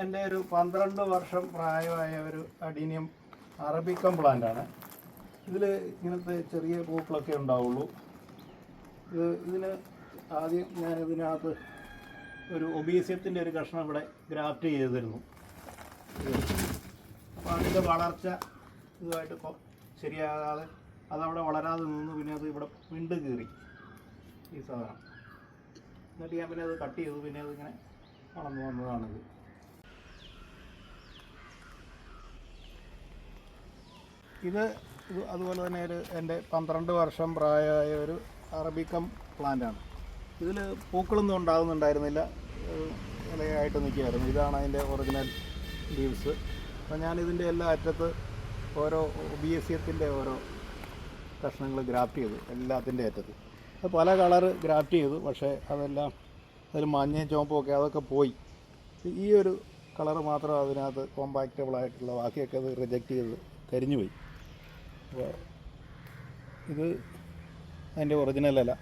എൻ്റെ ഒരു 12 വർഷം പ്രായമായ ഒരു അഡീനിയം അറബിക്കം പ്ലാന്റാണ്. ഇതിൽ ഇങ്ങനത്തെ ചെറിയ പൂക്കളൊക്കെ ഉണ്ടാവുള്ളൂ. ഇതിന് ആദ്യം ഞാൻ ഇതിനകത്ത് ഒരു ഒബീസിയത്തിൻ്റെ ഒരു കഷ്ണം ഇവിടെ ഗ്രാഫ്റ്റ് ചെയ്തിരുന്നു. അപ്പോൾ അതിൻ്റെ വളർച്ച ഇതുമായിട്ട് ശരിയാകാതെ അതവിടെ വളരാതെ നിന്ന് പിന്നെ അത് ഇവിടെ വിണ്ട് കീറി ഈ സാധനം. എന്നിട്ട് ഞാൻ പിന്നെ അത് കട്ട് ചെയ്തു. പിന്നെ അതിങ്ങനെ വളർന്നു വന്നതാണിത്. ഇത് അതുപോലെ തന്നെ എൻ്റെ 12 വർഷം പ്രായമായ ഒരു അറബിക്കം പ്ലാന്റാണ്. ഇതിൽ പൂക്കളൊന്നും ഉണ്ടാകുന്നുണ്ടായിരുന്നില്ല, ഇലയായിട്ട് നിൽക്കുമായിരുന്നു. ഇതാണ് അതിൻ്റെ ഒറിജിനൽ ലീവ്സ്. അപ്പോൾ ഞാനിതിൻ്റെ എല്ലാ അറ്റത്ത് ഓരോ ഒബീസിയത്തിൻ്റെ ഓരോ കഷ്ണങ്ങൾ ഗ്രാഫ്റ്റ് ചെയ്തു, എല്ലാത്തിൻ്റെ അറ്റത്ത്. അത് പല കളറ് ഗ്രാഫ്റ്റ് ചെയ്തു, പക്ഷേ അതെല്ലാം അതിൽ മഞ്ഞയും ചുവപ്പും ഒക്കെ അതൊക്കെ പോയി. ഈ ഒരു കളറ് മാത്രം അതിനകത്ത് കോമ്പാക്റ്റബിളായിട്ടുള്ള, ബാക്കിയൊക്കെ അത് റിജക്റ്റ് ചെയ്ത് കരിഞ്ഞു പോയി. അപ്പോൾ ഇത് അതിൻ്റെ ഒറിജിനൽ അല്ല.